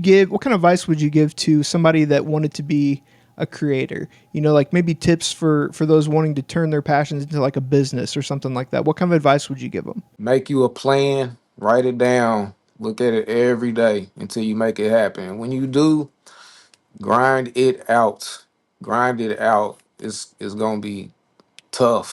what kind of advice would you give to somebody that wanted to be a creator? Like maybe tips for those wanting to turn their passions into like a business or something like that. What kind of advice would you give them? Make you a plan, write it down, look at it every day until you make it happen. When you do, grind it out. Grind it out. It's gonna be tough.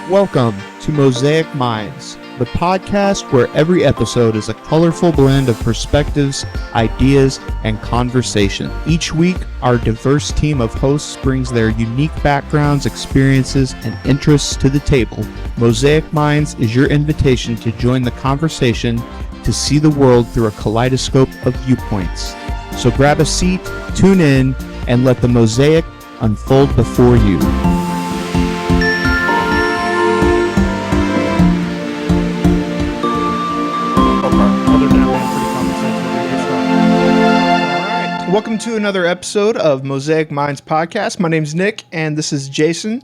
Welcome to Mosaic Minds, the podcast where every episode is a colorful blend of perspectives, ideas, and conversation. Each week, our diverse team of hosts brings their unique backgrounds, experiences, and interests to the table. Mosaic Minds is your invitation to join the conversation to see the world through a kaleidoscope of viewpoints. So grab a seat, tune in, and let the mosaic unfold before you. Welcome to another episode of Mosaic Minds Podcast. My name's Nick, and this is Jason.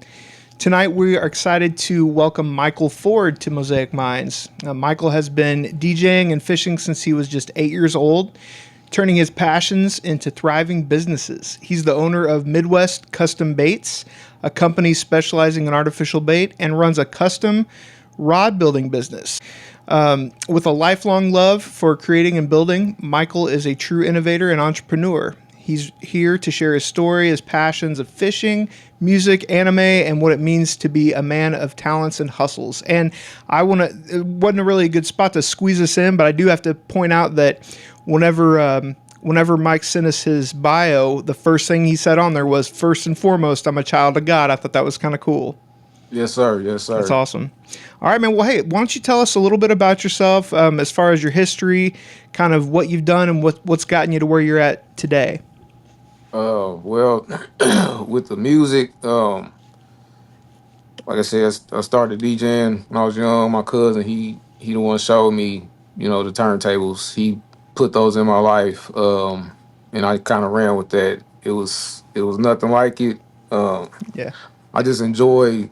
Tonight, we are excited to welcome Michael Ford to Mosaic Minds. Michael has been DJing and fishing since he was just 8 years old, turning his passions into thriving businesses. He's the owner of Midwest Custom Baits, a company specializing in artificial bait, and runs a custom rod building business. With a lifelong love for creating and building, Michael is a true innovator and entrepreneur. He's here to share his story, his passions of fishing, music, anime, and what it means to be a man of talents and hustles. And it wasn't really a good spot to squeeze us in, but I do have to point out that whenever Mike sent us his bio, the first thing he said on there was, "First and foremost, I'm a child of God." I thought that was kind of cool. Yes, sir. Yes, sir. That's awesome. All right, man. Well, hey, why don't you tell us a little bit about yourself, as far as your history, kind of what you've done and what's gotten you to where you're at today? Well, with the music, like I said, I started DJing when I was young. My cousin, he the one showed me, the turntables. He put those in my life, and I kind of ran with that. It was nothing like it. Yeah. I just enjoy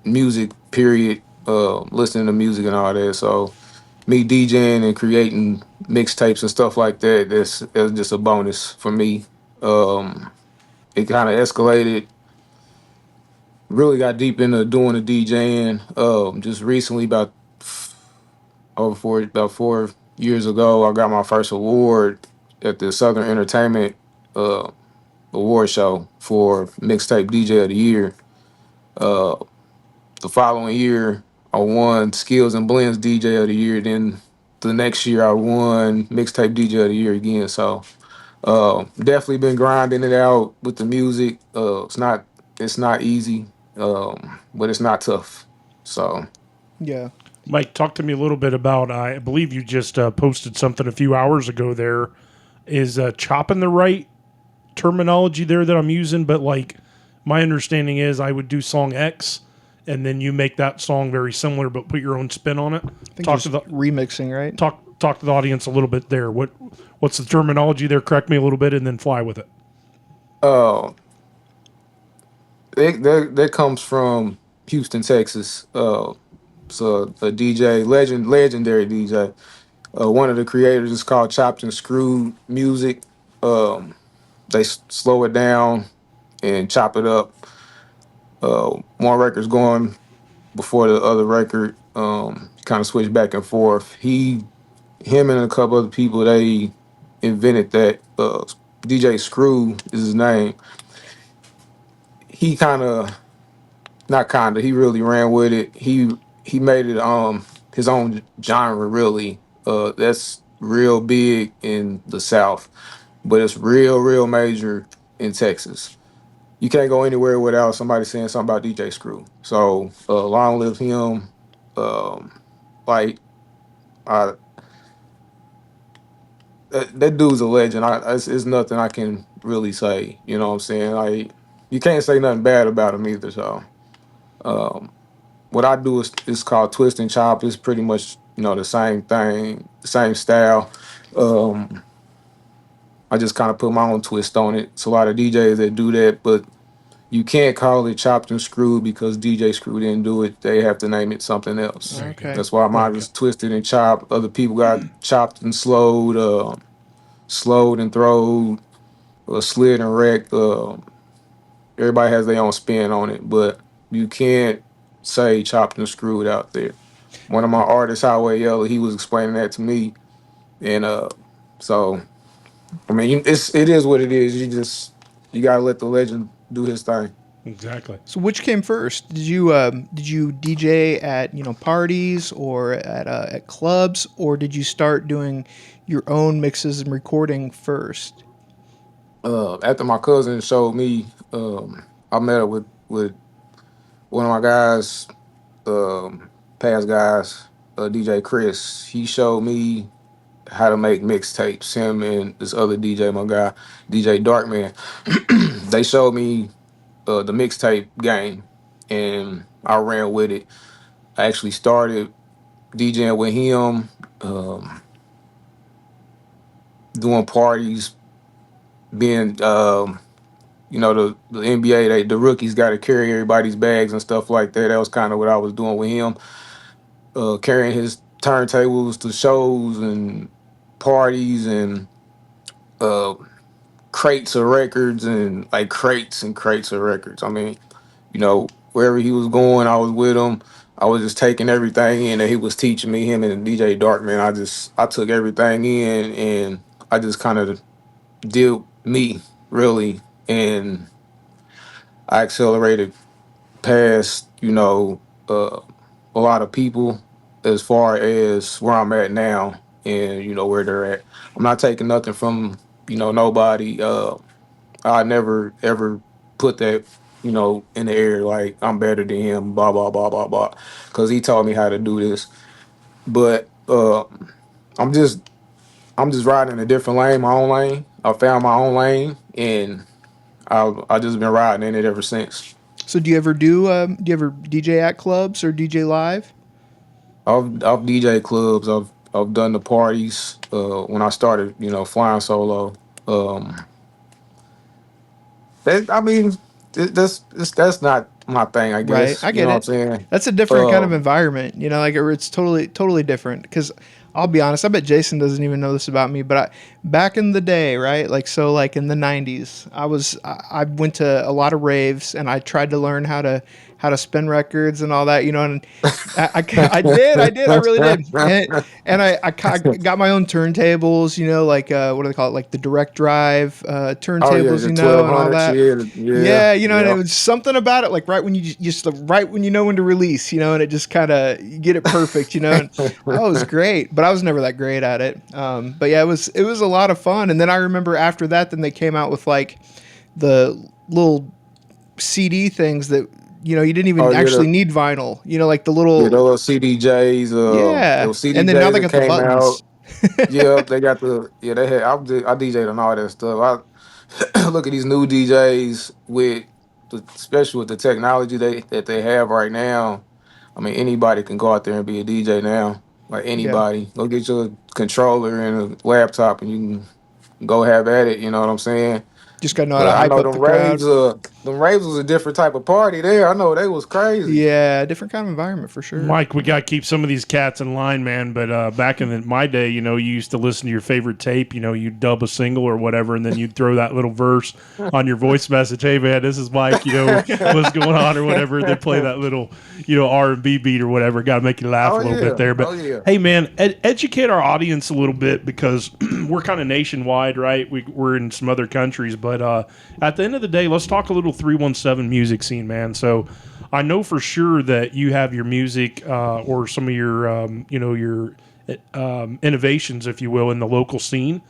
music, period, listening to music and all that. So me DJing and creating mixtapes and stuff like that, that's just a bonus for me. It kind of escalated, really got deep into doing the DJing. Just recently, about 4 years ago, I got my first award at the Southern Entertainment award show for Mixtape DJ of the Year. The following year, I won Skills and Blends DJ of the Year. Then the next year, I won Mixtape DJ of the Year again. So definitely been grinding it out with the music. It's not easy, but it's not tough. So Yeah. Mike, talk to me a little bit about, I believe you just posted something a few hours ago there. Is chopping the right terminology there that I'm using? But like, my understanding is I would do song X, and then you make that song very similar, but put your own spin on it. I think talk to the remixing, right? Talk to the audience a little bit there. What's the terminology there? Correct me a little bit, and then fly with it. That comes from Houston, Texas. So a DJ, legendary DJ. One of the creators is called Chopped and Screwed Music. They slow it down and chop it up. One record's going before the other record. Kind of switch back and forth. Him and a couple other people, they invented that. DJ Screw is his name. He he really ran with it. He made it his own genre, really. That's real big in the South, but it's real major in Texas. You can't go anywhere without somebody saying something about DJ Screw. So long live him. That dude's a legend. It's nothing I can really say. You know what I'm saying? You can't say nothing bad about him either. So what I do is called twist and chop. It's pretty much the same thing, the same style. I just kind of put my own twist on it. It's a lot of DJs that do that, but you can't call it chopped and screwed because DJ Screw didn't do it. They have to name it something else. There you go. Okay. That's why mine was twisted and chopped. Other people got chopped and slowed, slowed and throwed, slid and wrecked. Everybody has their own spin on it, but you can't say chopped and screwed out there. One of my artists, Highway Yellow, he was explaining that to me, and so I mean, it is what it is. You gotta let the legend do his thing. Exactly. So which came first? Did you DJ at parties or at clubs, or did you start doing your own mixes and recording first? After my cousin showed me, I met up with one of my guys, past guys, DJ Chris. He showed me how to make mixtapes. Him and this other DJ, my guy, DJ Darkman. They showed me the mixtape game, and I ran with it. I actually started DJing with him, doing parties, being the NBA, the rookies got to carry everybody's bags and stuff like that. That was kind of what I was doing with him, carrying his turntables to shows and parties and uh, crates of records and like crates and crates of records. I mean, wherever he was going, I was with him. I was just taking everything in that he was teaching me. Him and DJ Darkman, I took everything in, and I just kind of did me really, and I accelerated past a lot of people as far as where I'm at now, and where they're at. I'm not taking nothing from nobody. I never ever put that in the air like I'm better than him, blah blah blah blah blah, because he taught me how to do this. But I'm just I'm just riding in a different lane, my own lane. I found my own lane, and I just been riding in it ever since. So do you ever DJ at clubs or DJ live? I've DJ clubs. I've done the parties. When I started, flying solo. Um, I mean, that's not my thing. I Right, guess I you know get what I'm it. saying. That's a different kind of Um, environment, like it's totally different. Because I'll be honest, I bet Jason doesn't even know this about me, but back in the day, right, like in the '90s, I went to a lot of raves and I tried to learn how to spin records and all that, and I really did, and I got my own turntables, like what do they call it, like the direct drive oh yeah, turntables, the and all 1200 that. shit. Yeah, Yeah, and it yeah. was something about it, like right when you just right when you know when to release, and it just kind of you get it perfect, and I was great, but I was never that great at it. But yeah, it was a lot of fun. And then I remember after that, then they came out with like the little CD things that you didn't Oh even yeah, actually need vinyl, like the yeah, little. those CDJs. Yeah, Those and then now they CDJs that got the came out. buttons. Yeah, they got they had. I DJed on all that stuff. Look at these new DJs especially with the technology that they have right now. I mean, anybody can go out there and be a DJ now. Like Yeah, anybody, go get your controller and a laptop, and you can go have at it. You know what I'm saying? just got to know how to But I hype know up the crowd. them raves was a different type of party there. I know they was crazy. Yeah, different kind of environment for sure. Mike, we got to keep some of these cats in line, man. But back in my day, you used to listen to your favorite tape. You'd dub a single or whatever, and then you'd throw that little verse on your voice message. Hey, man, this is Mike. What's going on or whatever. They play that little, R&B beat or whatever. Got to make you laugh Oh a little bit yeah, there. But oh yeah. hey, man, educate our audience a little bit because we're kind of nationwide, right? We're in some other countries, but at the end of the day, let's talk a little 317 music scene, man. So I know for sure that you have your music or some of your, your innovations, if you will, in the local scene.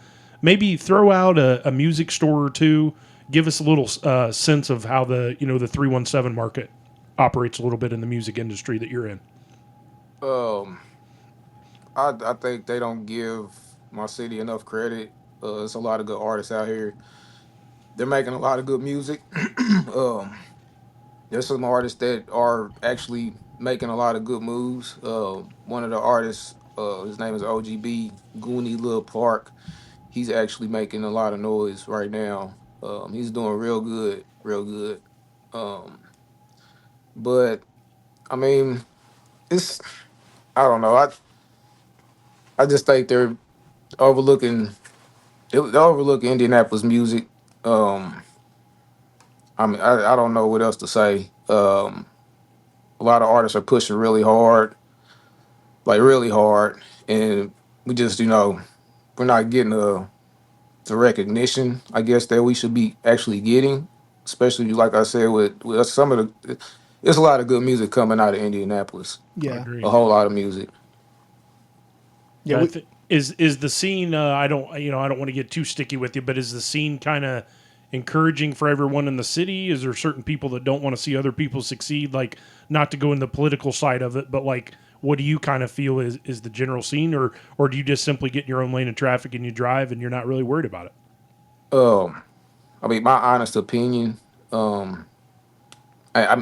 Maybe throw out a music store or two. Give us a little sense of how the 317 market operates a little bit in the music industry that you're in. Um, I think they don't give my city enough credit. There's a lot of good artists out here. They're making a lot of good music. um, there's some artists that are actually making a lot of good moves. One of the artists, his name is OGB Goonie Lil Park. He's actually making a lot of noise right now. He's doing real good, real good. Um, but I mean, it's I don't know. I just think overlooking they overlook Indianapolis music. Um, I mean, I don't know what else to say. A lot of artists are pushing really hard, like really hard, and we just we're not getting the recognition I guess that we should be actually getting, especially like I said with some of the. There's a lot of good music coming out of Indianapolis. I Yeah. agree. A whole lot of music. Yeah. Is the scene? I don't I don't want to get too sticky with you, but is the scene kind of encouraging for everyone in the city? Is there certain people that don't want to see other people succeed? Like, not to go in the political side of it, but like, what do you kind of feel is the general scene, or do you just simply get in your own lane of traffic and you drive and you're not really worried about it? Um, I mean, my honest opinion. Um,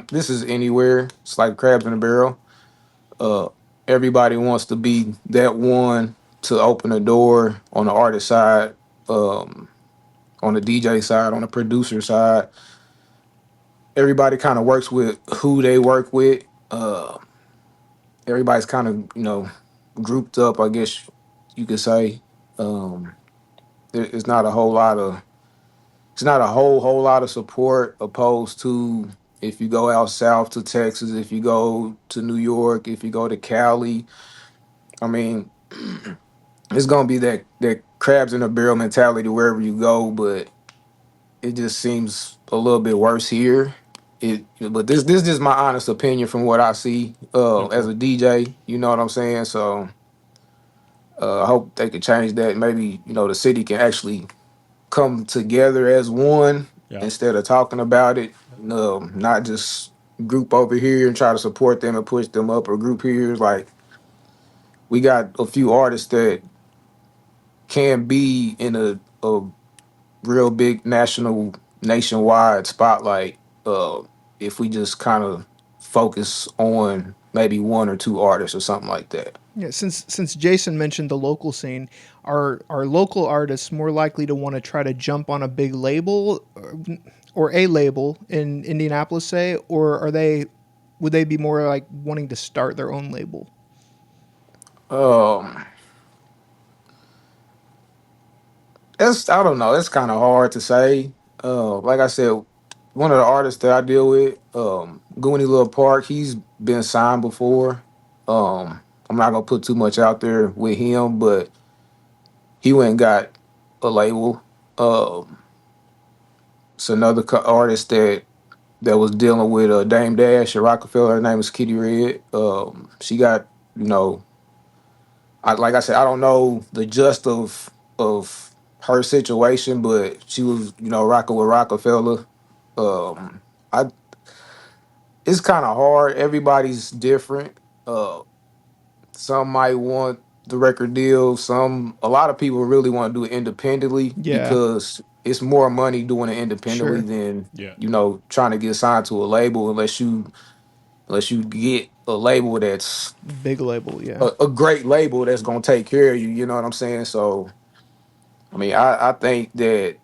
this is anywhere. It's like crabs in a barrel. Uh, Everybody wants to be that one to open a door on the artist side, um, on the DJ side, on the producer side. Everybody kind of works with who they work with. Everybody's kind of grouped up, I guess you could say. Um, it's not a whole lot of it's not a whole lot of support opposed to if you go out south to Texas, if you go to New York, if you go to Cali. I mean, it's gonna be that crabs in a barrel mentality wherever you go, but it just seems a little bit worse here. But this is just my honest opinion from what I see Okay. as a DJ. You know what I'm saying? So I hope they could change that. Maybe the city can actually come together as one Yeah. instead of talking about it. Not just group over here and try to support them and push them up, or group here. Like we got a few artists that can be in a real big nationwide spotlight if we just kind of focus on maybe one or two artists or something like that. Yeah, since Jason mentioned the local scene, are local artists more likely to want to try to jump on a big label or a label in Indianapolis, say, or would they be more like wanting to start their own label? Um, It's I don't know. It's kind of hard to say. Like I said, one of the artists that I deal with, Goonie Lil Park, he's been signed before. I'm not gonna put too much out there with him, but he went and got a label. It's another artist that was dealing with Dame Dash at Rockefeller. Her name is Kitty Red. She got you know like I said, I don't know the gist of her situation, but she was, rocking with Rockefeller. Um, I It's kind of hard. Everybody's different. Uh, some might want the record deal. A lot of people really want to do it independently Yeah, because it's more money doing it independently sure. than Yeah. trying to get signed to a label unless you get a label that's Big label, yeah. a great label that's gonna take care of you. You know what I'm saying? So I mean, I think that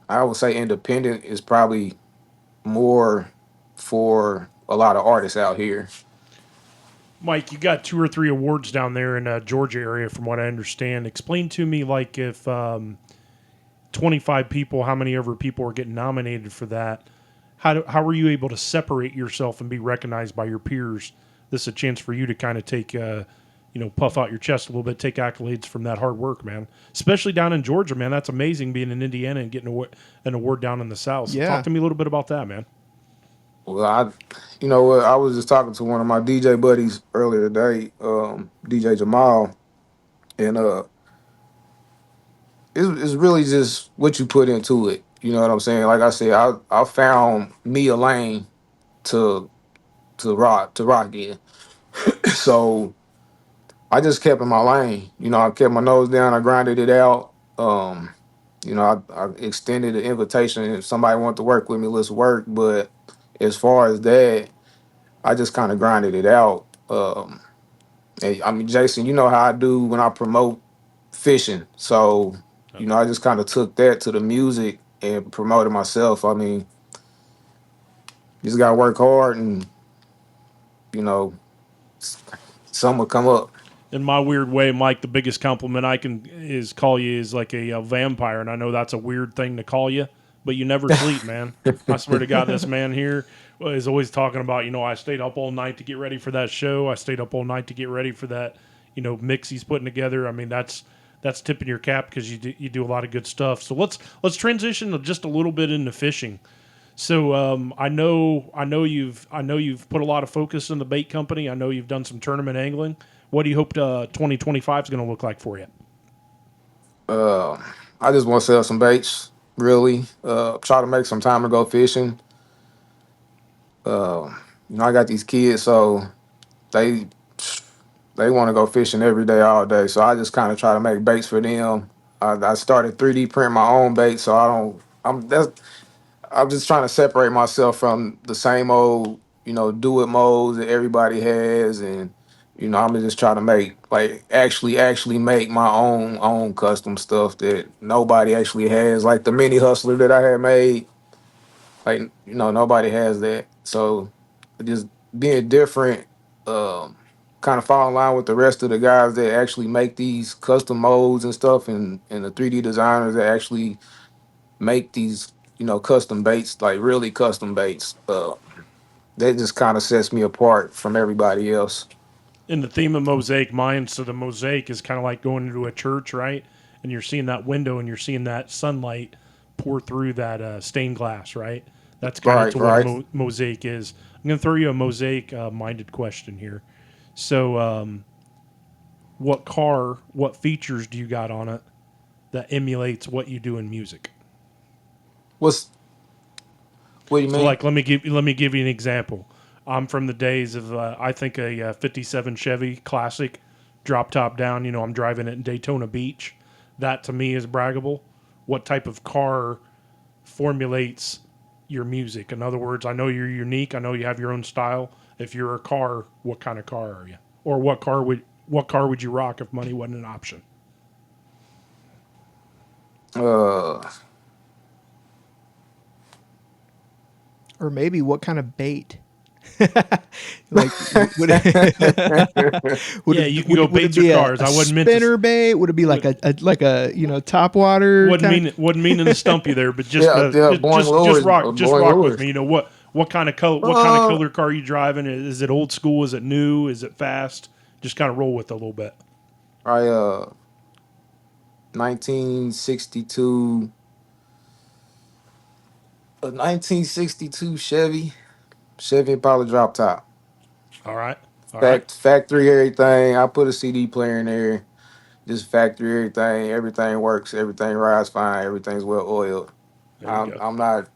I would say independent is probably more for a lot of artists out here. Mike, you got 2 or 3 awards down there in Georgia area, from what I understand. Explain to me, like, if 25 people, how many ever people are getting nominated for that? How were you able to separate yourself and be recognized by your peers? This is a chance for you to kind of take, puff out your chest a little bit, take accolades from that hard work, man. Especially down in Georgia, man. That's amazing being in Indiana and getting an award down in the South. So Yeah. talk to me a little bit about that, man. Well, you know what, I was just talking to one of my DJ buddies earlier today, DJ Jamal, and it's really just what you put into it. You know what I'm saying? Like I said, I found me a lane to rock in. So I just kept in my lane. I kept my nose down. I grinded it out. I extended the invitation. If somebody wanted to work with me, let's work. But as far as that, I just kind of grinded it out. And, I mean, Jason, you know how I do when I promote fishing. So, I just kind of took that to the music. and promoted myself. I mean, you just gotta work hard, and you know, some will come up. In my weird way, Mike, the biggest compliment I can is call you is like a vampire, and I know that's a weird thing to call you, but you never sleep, man. I swear to God, this man here is always talking about, I stayed up all night to get ready for that show. I stayed up all night to get ready for that, mix he's putting together. I mean, that's tipping your cap because you do a lot of good stuff. So let's transition just a little bit into fishing. So I know you've put a lot of focus in the bait company. I know you've done some tournament angling. What do you hope 2025 is going to look like for you? I just want to sell some baits. Really, try to make some time to go fishing. I got these kids, so they want to go fishing every day, all day. So I just kind of try to make baits for them. I started 3D print my own bait, so I'm just trying to separate myself from the same old, do it modes that everybody has, and I'm just trying to make actually make my own custom stuff that nobody actually has, like the mini hustler that I had made. Like nobody has that, so just being different, kind of fall in line with the rest of the guys that actually make these custom molds and stuff, and the 3D designers that actually make these, custom baits, like really custom baits. That just kind of sets me apart from everybody else. In the theme of Mosaic Minds, so the mosaic is kind of like going into a church, right? And you're seeing that window and you're seeing that sunlight pour through that stained glass, right? That's kind of Right. what a mosaic is. I'm going to throw you a mosaic-minded question here. So, what features do you got on it that emulates what you do in music? What do you mean? So, like, let me give you an example. I'm from the days of I think a 57 Chevy Classic, drop top down. I'm driving it in Daytona Beach. That to me is braggable. What type of car formulates your music? In other words, I know you're unique. I know you have your own style. If you're a car, what kind of car are you? Or what car would you rock if money wasn't an option? Or maybe what kind of bait? Like, You can go baits or cars. I wasn't meant to spinner bait. Would it be like a top water? Wasn't meaning to stump you there, but just Boring just rock lures. with me. What kind of color car are you driving? Is it old school? Is it new? Is it fast? Just kind of roll with it a little bit. 1962 Chevy Impala drop top. All right. Factory everything. I put a CD player in there. Just factory everything. Everything works. Everything rides fine. Everything's well oiled. There you go. I'm not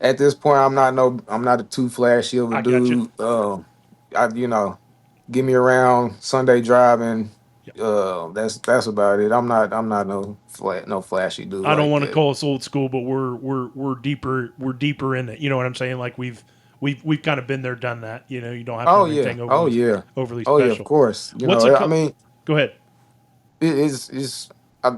at this point. I'm not a too flashy of a I got you. dude. Give me around Sunday driving. Yep. That's about it. I'm not no flashy dude. I don't want to call us old school, but we're deeper in it. You know what I'm saying? Like we've kind of been there, done that. You don't have to do anything overly special. Oh yeah, of course. Go ahead. It's I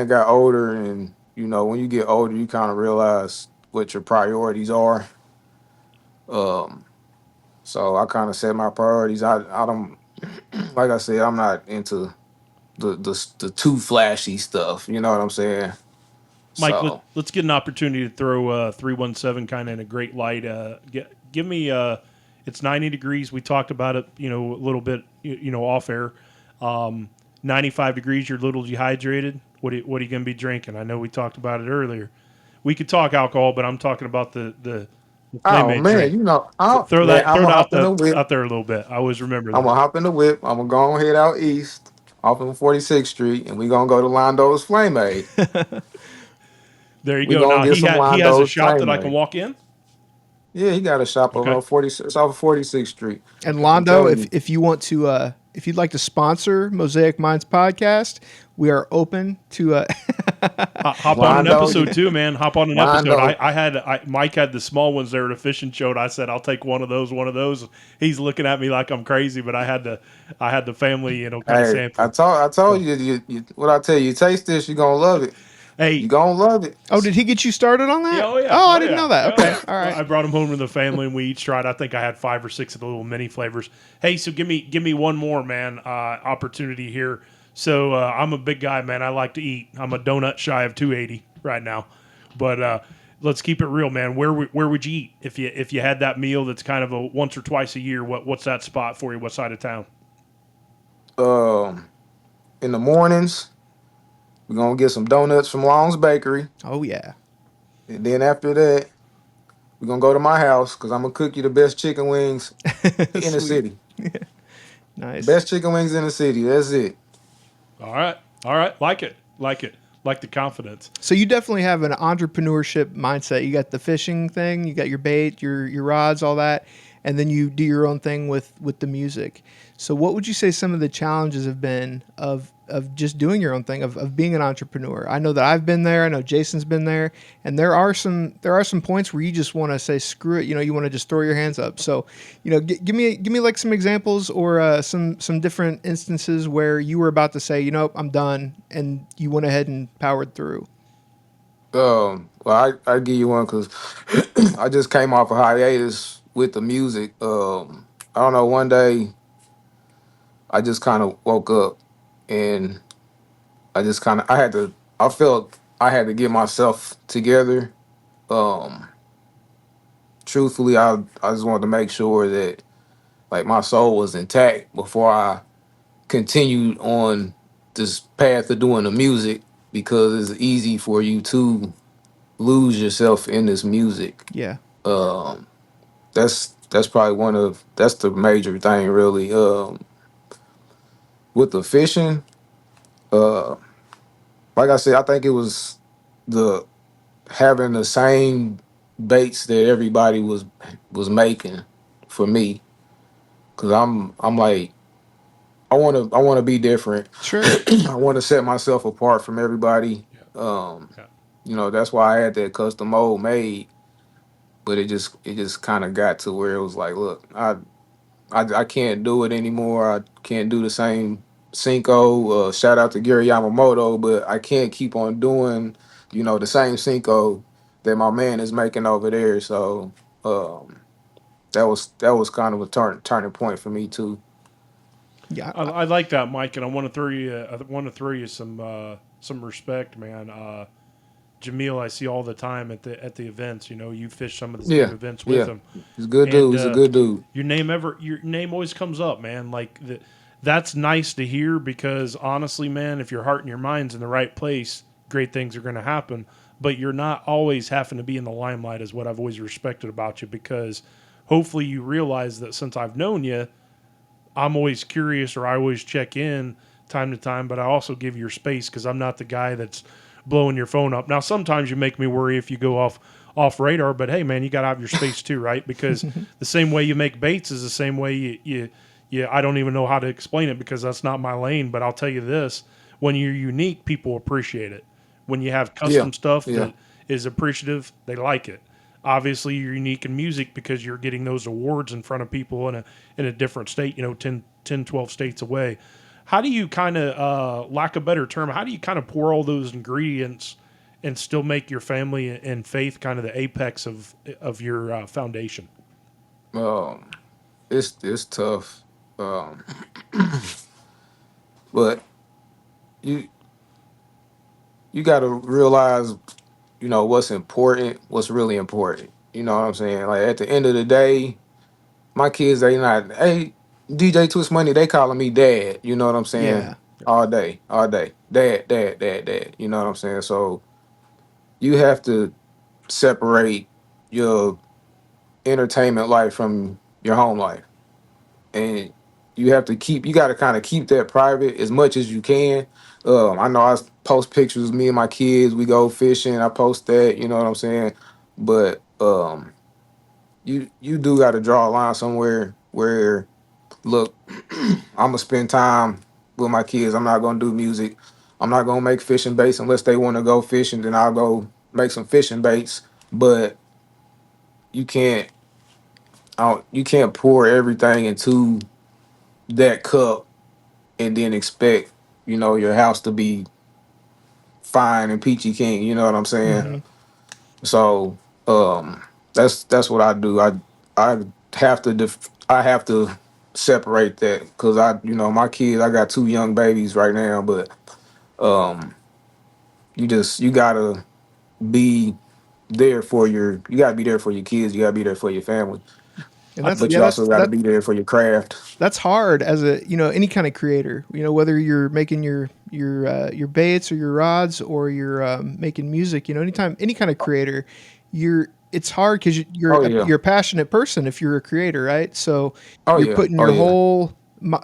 got older, and when you get older, you kind of realize what your priorities are. So I kind of set my priorities. I don't, like I said, I'm not into the too flashy stuff. You know what I'm saying? Mike, let's get an opportunity to throw 317 kind of in a great light. Give me it's 90 degrees. We talked about it, a little bit, off air. 95 degrees. You're a little dehydrated. What are you going to be drinking? I know we talked about it earlier. We could talk alcohol, but I'm talking about the oh man, drink. Throw that out there a little bit. I always remember that. I'm gonna hop in the whip. I'm gonna go and head out east off of 46th Street, and we're gonna go to Londo's Flameade. There you go. Now he has a shop that I can walk in. Yeah, he got a shop over 46 off of 46th Street. And Londo, if you want to, if you'd like to sponsor Mosaic Minds Podcast, we are open to hop on an episode too, man. Hop on an episode. Mike had the small ones there at a fishing show, and I said I'll take one of those. He's looking at me like I'm crazy, but I had the family, kind of sample. I told you what I tell you. You taste this, you're gonna love it. Hey, You gonna love it. Oh, did he get you started on that? yeah, oh yeah. Oh, I oh, didn't yeah. know that. Oh, Okay, yeah. all right. I brought them home to the family, and we each tried. I think I had 5 or 6 of the little mini flavors. Hey, so give me one more, man. Opportunity here. So I'm a big guy, man. I like to eat. I'm a donut shy of 280 right now, but let's keep it real, man. Where would you eat if you had that meal that's kind of a once or twice a year? What's that spot for you? What side of town? In the mornings, we're gonna get some donuts from Long's Bakery. Oh yeah. And then after that, we're gonna go to my house because I'm gonna cook you the best chicken wings in the Sweet. city. Nice. Best chicken wings in the city. That's it. All right, all right. Like it, like the confidence. So you definitely have an entrepreneurship mindset. You got the fishing thing, you got your bait, your rods, all that, and then you do your own thing with the music. So what would you say some of the challenges have been of just doing your own thing, of being an entrepreneur? I know that I've been there, I know Jason's been there, and there are some points where you just want to say screw it, you want to just throw your hands up. So, give me like some examples or some different instances where you were about to say, I'm done, and you went ahead and powered through. Well, I give you one because I just came off a hiatus with the music. I don't know. One day, I just kind of woke up and I just kind of I felt I had to get myself together. Um, Truthfully, I just wanted to make sure that like my soul was intact before I continued on this path of doing the music because it's easy for you to lose yourself in this music. Yeah. Um, that's probably that's the major thing really. With the fishing, uh, like I said, I think it was the having the same baits that everybody was making for me, because I'm like I want to be different. Sure. I want to set myself apart from everybody. Yeah. Um, Yeah. that's why I had that custom mold made, but it just kind of got to where it was like, look, I can't do it anymore. I can't do the same Cinco. Shout out to Gary Yamamoto, but I can't keep on doing, the same Cinco that my man is making over there. So um, that was kind of a turning point for me too. Yeah. I like that, Mike, and I want to throw you. I want to throw you some respect, man. Jamil, I see all the time at the events. You fish some of the same Yeah, events with yeah, him, he's a good dude. and He's a good dude. your name always comes up, man. That's nice to hear because honestly, man, if your heart and your mind's in the right place, great things are going to happen. But you're not always having to be in the limelight, is what I've always respected about you. Because hopefully you realize that since I've known you, I'm always curious or I always check in time to time, but I also give you your space because I'm not the guy that's blowing your phone up. Now, sometimes you make me worry if you go off radar, but hey, man, you got to have your space too, right? Because the same way you make baits is the same way you I don't even know how to explain it because that's not my lane, but I'll tell you this, when you're unique, people appreciate it. When you have Yeah, custom stuff yeah, that is appreciative, they like it. Obviously, you're unique in music because you're getting those awards in front of people in a different state, 10, 12 states away. How do you kind of, lack a better term, how do you kind of pour all those ingredients and still make your family and faith kind of the apex of your foundation? um, it's tough, um, but you you got to realize, what's important, what's really important. You know what I'm saying? Like at the end of the day, my kids, they not, hey, DJ Twist Money, they calling me dad. You know what I'm saying? Yeah. All day, dad, dad, dad, dad. You know what I'm saying? So you have to separate your entertainment life from your home life, and you got to kind of keep that private as much as you can. I know I post pictures of me and my kids. We go fishing. I post that. You know what I'm saying? But you do got to draw a line somewhere where, look, I'm gonna spend time with my kids. I'm not gonna do music. I'm not gonna make fishing baits unless they want to go fishing. Then I'll go make some fishing baits. But you can't, you can't pour everything into that cup and then expect, your house to be fine and peachy keen. You know what I'm saying? Mm-hmm. So that's what I do. I have to I have to separate that because my kids. I got two young babies right now, but um, you gotta be you gotta be there for your kids. You gotta be there for your family, And that's but yeah, you also gotta be there for your craft. that's hard as a any kind of creator. Whether you're making your baits or your rods or you're making music. Anytime any kind of creator, it's hard because Oh yeah, you're a passionate person if you're a creator, right? So oh you're yeah, putting oh your yeah. whole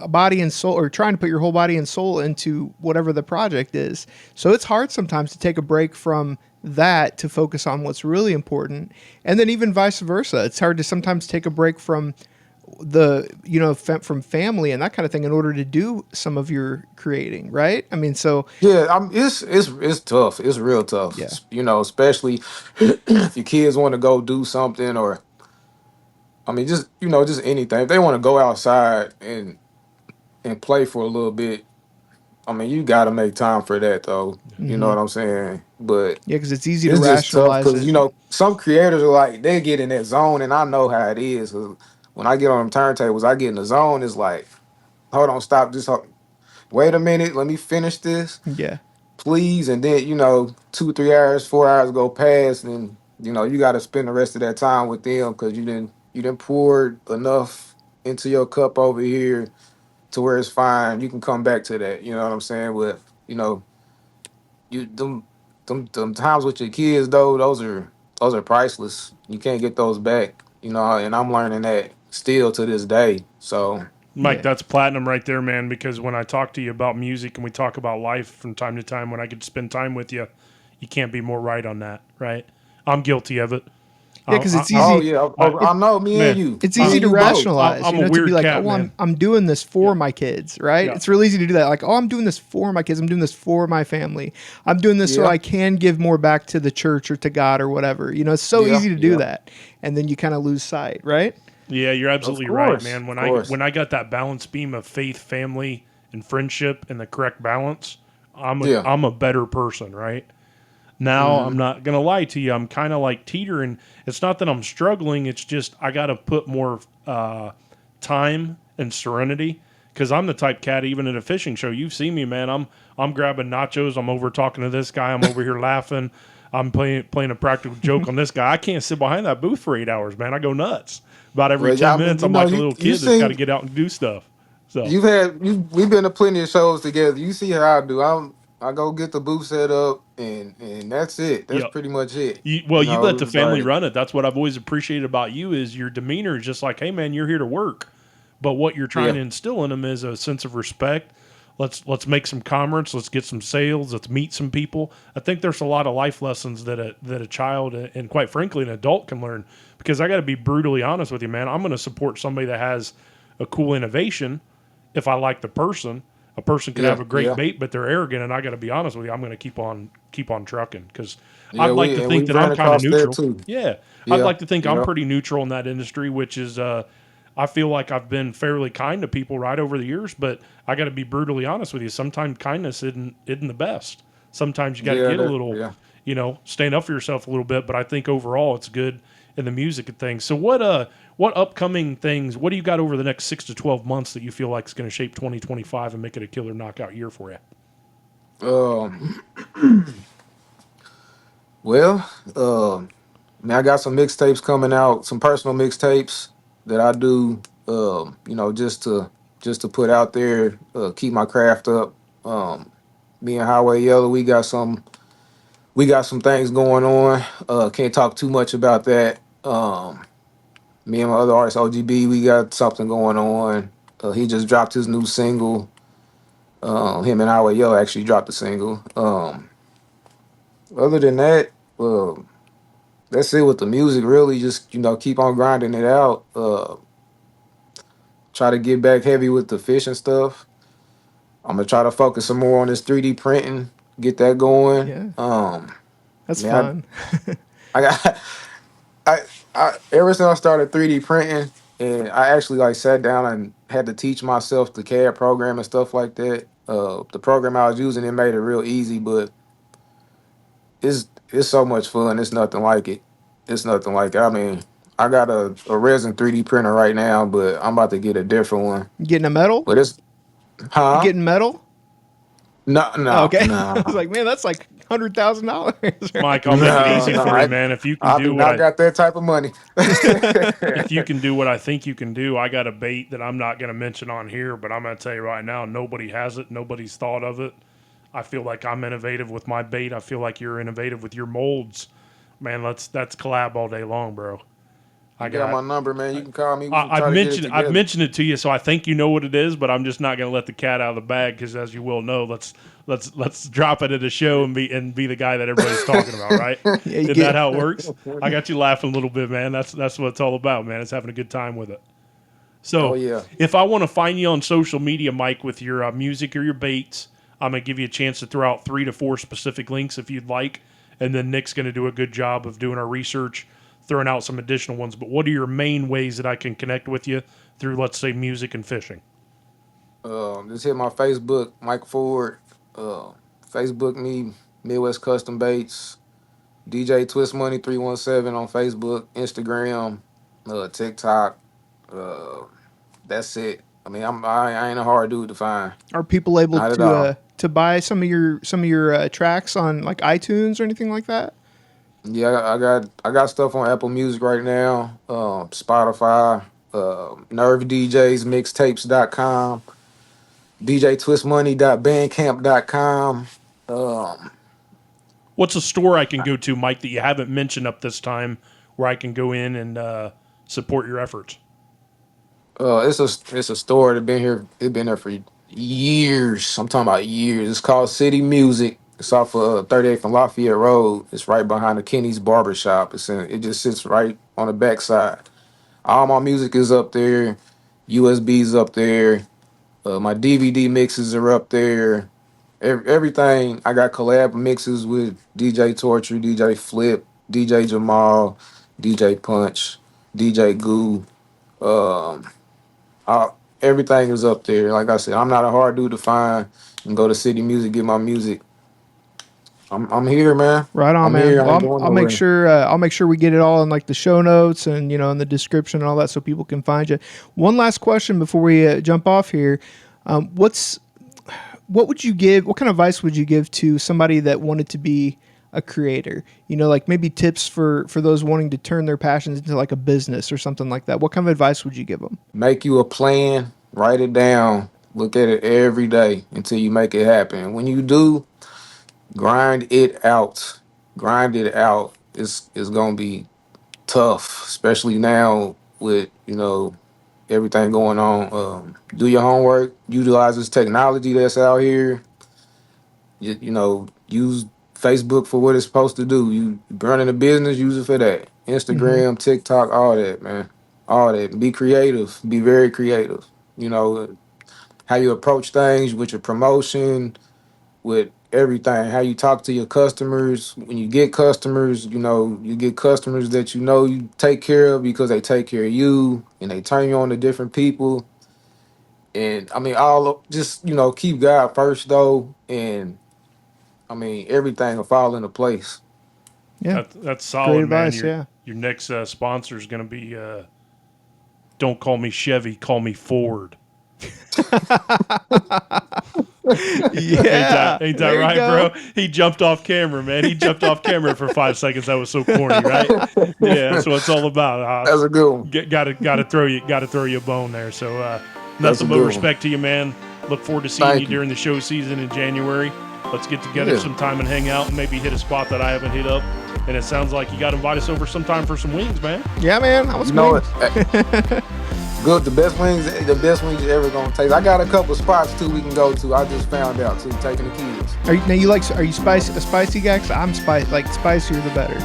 body and soul, or trying to put your whole body and soul into whatever the project is. So it's hard sometimes to take a break from that to focus on what's really important, and then even vice versa. It's hard to sometimes take a break from from family and that kind of thing in order to do some of your creating, right? I mean, so Yeah, it's tough. It's real tough. yeah. Especially if your kids want to go do something, or I mean, just anything. If they want to go outside and play for a little bit, I mean, you got to make time for that, though. You know Hmm. what I'm saying? But Yeah, because it's easy to it's just tough rationalize because it. some creators are like they get in that zone, and I know how it is. 'Cause when I get on them turntables, I get in the zone. It's like, hold on, stop, wait a minute, let me finish this, Yeah. please. And then 2 3 hours 4 hours go past, and you got to spend the rest of that time with them because you didn't pour enough into your cup over here to where it's fine. You can come back to that. You know what I'm saying? But you know, you them times with your kids though, those are priceless. You can't get those back. And I'm learning that still to this day. So Mike, Yeah. that's platinum right there, man. Because when I talk to you about music and we talk about life from time to time, when I get to spend time with you, you can't be more right on that, right? I'm guilty of it. Yeah, because it's oh easy. yeah, I I know me and it, you, it's me easy and to you both. rationalize, I'm a to be weird like, cat, oh, man. I'm doing this Yeah, for my kids, right? yeah, It's real easy to do that. Like, oh, I'm doing this for my kids. I'm doing this for my family. I'm doing this so Yeah, I can give more back to the church or to God or whatever. It's so yeah, easy to do yeah. that, and then you kind of lose sight, right? yeah. You're absolutely right, man. Of When I course. when I got that balance beam of faith, family, and friendship and the correct balance, Yeah. I'm a better person, right? Now Hmm. I'm not gonna lie to you. I'm kind of like teetering. It's not that I'm struggling. It's just I got to put more time and serenity because I'm the type cat. Even at a fishing show, you've seen me, man. I'm grabbing nachos. I'm over talking to this guy. I'm over here laughing. I'm playing a practical joke on this guy. I can't sit behind that booth for 8 hours, man. I go nuts. About every Well, yeah, 10 I mean, minutes, I'm like a you little you kid that's got to seen get out and do stuff. So we've been to plenty of shows together. You see how I do. I go get the booth set up and that's it. That's yeah, pretty much it. you let the It's family like run it. That's what I've always appreciated about you is your demeanor is just like, hey man, you're here to work. But what you're trying yeah, to instill in them is a sense of respect. Let's make some commerce. Let's get some sales. Let's meet some people. I think there's a lot of life lessons that a child and quite frankly an adult can learn. Because I got to be brutally honest with you, man. I'm going to support somebody that has a cool innovation if I like the person. A person could have yeah, a great yeah, bait, but they're arrogant, and I got to be honest with you. I'm going to keep on trucking because yeah. I'd like to think We've that ran I'm kind of across that neutral. too. Yeah, I'd Yeah, like to think I'm yeah, pretty neutral in that industry, which is I feel like I've been fairly kind to people right over the years. But I got to be brutally honest with you. Sometimes kindness isn't the best. Sometimes you got to yeah. get a That little, yeah. stand up for yourself a little bit. But I think overall it's good in the music and things. So what upcoming things? What do you got over the next 6 to 12 months that you feel like is going to shape 2025 and make it a killer knockout year for you? Um. Well, man, I got some mixtapes coming out. Some personal mixtapes that I do. Just to put out there. Keep my craft up. Me and Highway Yellow, we got some things going on. Can't talk too much about that. Me and my other artist OGB, we got something going on. He just dropped his new single. Him and Highway Yellow actually dropped the single. Other than that, that's it with the music. Really, just keep on grinding it out. Try to get back heavy with the fish and stuff. I'm gonna try to focus some more on this 3D printing. Get that going. Yeah, that's Man, fun. I got I, ever since I started 3D printing, and I actually like sat down and had to teach myself the CAD program and stuff like that. The program I was using, it made it real easy, but it's so much fun. It's nothing like it. It's nothing like it. I mean, I got a resin 3D printer right now, but I'm about to get a different one. You getting a medal? But it's You huh? getting metal? No, Oh, no, okay. I was no, like, man, that's like $100,000. Mike, I'll make it no, easy no. for you, man. If you can I do do what not got that type of money. if you can do what I think you can do, I got a bait that I'm not going to mention on here, but I'm going to tell you right now, nobody has it. Nobody's thought of it. I feel like I'm innovative with my bait. I feel like you're innovative with your molds. Man, that's collab all day long, bro. You got my number, man. You can call me. We can I've try to get it mentioned together. it to you, so I think you know what it is, but I'm just not going to let the cat out of the bag because, as you will know, let's drop it at a show and be the guy that everybody's talking about, right? Yeah, Isn't that how it works? I got you laughing a little bit, man. That's what it's all about, man. It's having a good time with it. So, Oh, yeah. if I want to find you on social media, Mike, with your music or your baits, I'm going to give you a chance to throw out 3 to 4 specific links if you'd like, and then Nick's going to do a good job of doing our research, throwing out some additional ones. But what are your main ways that I can connect with you through, let's say, music and fishing? Just hit my Facebook, Mike Ford. Facebook me, Midwest Custom Baits. DJ Twist Money 317 on Facebook, Instagram, TikTok. That's it. I mean, I ain't a hard dude to find. Are people able Not at all. to buy some of your tracks on like iTunes or anything like that? Yeah, I got stuff on Apple Music right now, Spotify, Nerve DJs, mixtapes.com, djtwistmoney.bandcamp.com. What's a store I can go to, Mike, that you haven't mentioned up this time where I can go in and support your efforts? It's a store that been here. It's been there for years. I'm talking about years. It's called City Music. It's off of 38th and Lafayette Road. It's right behind the Kenny's Barber Shop. It just sits right on the backside. All my music is up there. USB's up there. My DVD mixes are up there. Everything. I got collab mixes with DJ Torture, DJ Flip, DJ Jamal, DJ Punch, DJ Goo. Um, Everything is up there. Like I said, I'm not a hard dude to find. And go to City Music, get my music. I'm here, man. Right on, I'm man. here. I Well, ain't going I'll make sure we get it all in like the show notes and in the description and all that, so people can find you. One last question before we jump off here. What would you give? What kind of advice would you give to somebody that wanted to be a creator? Like maybe tips for those wanting to turn their passions into like a business or something like that. What kind of advice would you give them? Make you a plan. Write it down. Look at it every day until you make it happen. When you do, grind it out. Grind it out. It's gonna be tough, especially now with everything going on. Do your homework. Utilize this technology that's out here. Use Facebook for what it's supposed to do. You running a business, use it for that. Instagram, TikTok, all that, man. All that. Be creative. Be very creative. How you approach things with your promotion, with everything. How you talk to your customers. When you get customers, you get customers that you take care of because they take care of you and they turn you on to different people. And I mean, just keep God first though, and I mean, everything will fall into place. Yeah, That's solid, great man. advice. Yeah. Your next sponsor is going to be don't call me Chevy, call me Ford. Yeah. Ain't that right, bro? He jumped off camera, man. He jumped off camera for 5 seconds. That was so corny, right? Yeah, that's what it's all about. That's a good one. Got to throw you a bone there. So That's nothing a but good respect to you, man. Look forward to seeing Thank you you. during the show season in January. Let's get together Yeah. sometime and hang out and maybe hit a spot that I haven't hit up. And it sounds like you got to invite us over sometime for some wings, man. Yeah, man. I was You know going. what? Good. The best wings you're ever gonna taste. I got a couple spots too we can go to. I just found out too, taking the kids. Are you a spicy guy? 'Cause I'm spicy. Like spicier the better.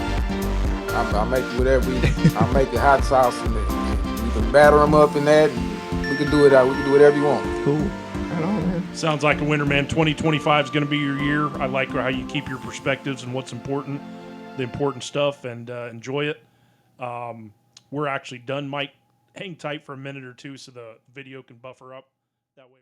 I make whatever. I make it hot sauce and you can batter them up in that. And we can do it. We can do whatever you want. Cool. Right on, man. Sounds like a winner, man. 2025 is going to be your year. I like how you keep your perspectives and what's important, the important stuff, and enjoy it. We're actually done, Mike. Hang tight for a minute or two so the video can buffer up. That way.